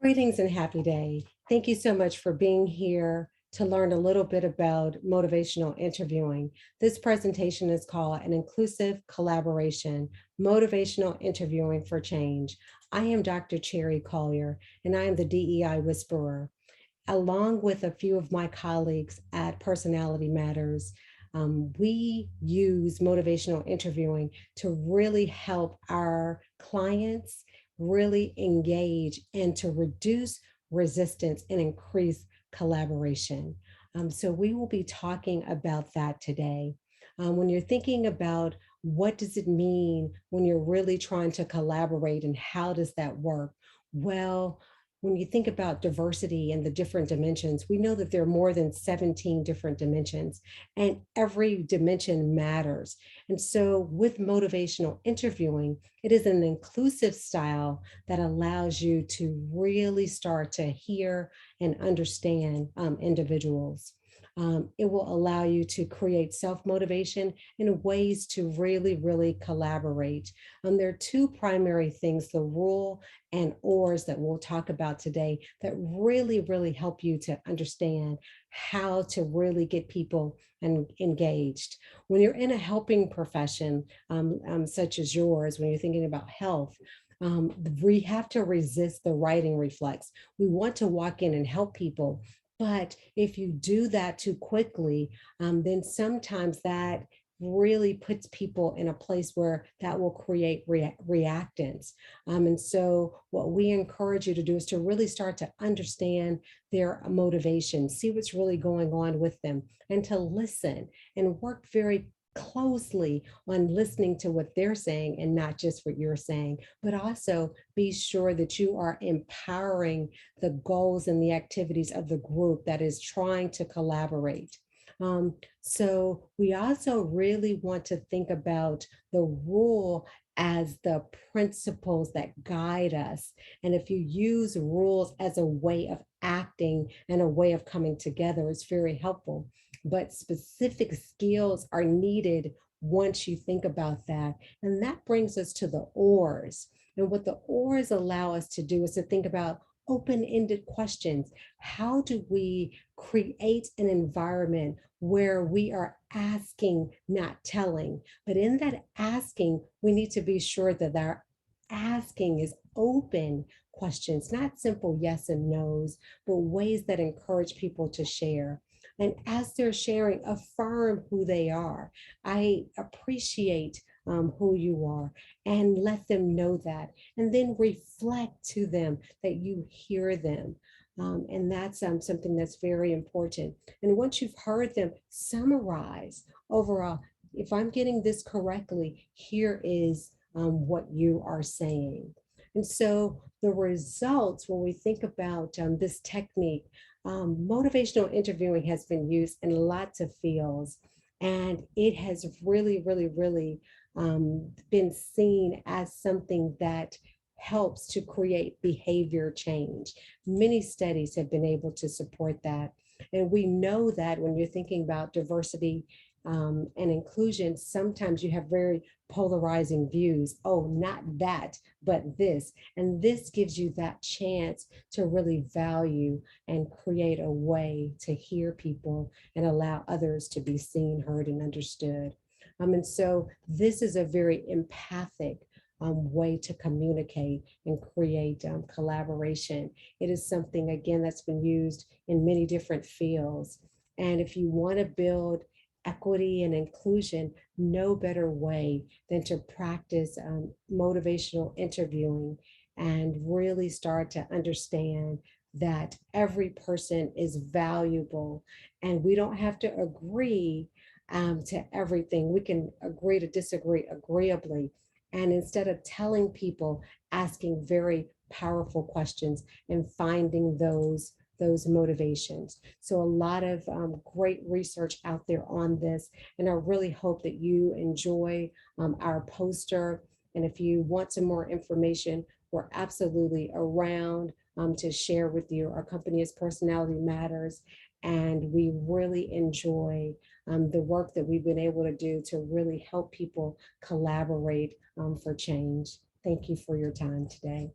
Greetings and happy day. Thank you so much for being here to learn a little bit about motivational interviewing. This presentation is called An Inclusive Collaboration, Motivational Interviewing for Change. I am Dr. Cherry Collier, and I am the DEI Whisperer. Along with a few of my colleagues at Personality Matters, we use motivational interviewing to really help our clients really engage and to reduce resistance and increase collaboration. So we will be talking about that today. When you're thinking about what does it mean when you're really trying to collaborate and how does that work? Well, when you think about diversity and the different dimensions, we know that there are more than 17 different dimensions, and every dimension matters. And so, with motivational interviewing, it is an inclusive style that allows you to really start to hear and understand individuals. It will allow you to create self motivation in ways to really collaborate. There are two primary things, the rule and ors, that we'll talk about today that really help you to understand how to really get people engaged. When you're in a helping profession, such as yours, when you're thinking about health, we have to resist the writing reflex. We want to walk in and help people. But if you do that too quickly, then sometimes that really puts people in a place where that will create reactance. And so, what we encourage you to do is to really start to understand their motivation, see what's really going on with them, and to listen and work very closely on listening to what they're saying and not just what you're saying, but also be sure that you are empowering the goals and the activities of the group that is trying to collaborate. So we also really want to think about the rule as the principles that guide us. And if you use rules as a way of acting and a way of coming together, it's very helpful. But specific skills are needed once you think about that. And that brings us to the ors. And what the ors allow us to do is to think about open-ended questions. How do we create an environment where we are asking, not telling? But in that asking, we need to be sure that our asking is open questions, not simple yes and no's, but ways that encourage people to share. And as they're sharing, affirm who they are. I appreciate who you are, and let them know that. And then reflect to them that you hear them. And that's something that's very important. And once you've heard them, summarize overall. If I'm getting this correctly, here is what you are saying. And so the results, when we think about this technique, motivational interviewing has been used in lots of fields, and it has really been seen as something that helps to create behavior change. Many studies have been able to support that. And we know that when you're thinking about diversity and inclusion, sometimes you have very polarizing views. Oh, not that, but this. And this gives you that chance to really value and create a way to hear people and allow others to be seen, heard, and understood. And so this is a very empathic way to communicate and create collaboration. It is something, again, that's been used in many different fields. And if you want to build equity and inclusion, no better way than to practice motivational interviewing and really start to understand that every person is valuable, and we don't have to agree to everything. We can agree to disagree agreeably. And instead of telling people, asking very powerful questions and finding those motivations. So a lot of great research out there on this, and I really hope that you enjoy our poster. And if you want some more information, we're absolutely around to share with you. Our company is Personality Matters, and we really enjoy the work that we've been able to do to really help people collaborate for change. Thank you for your time today.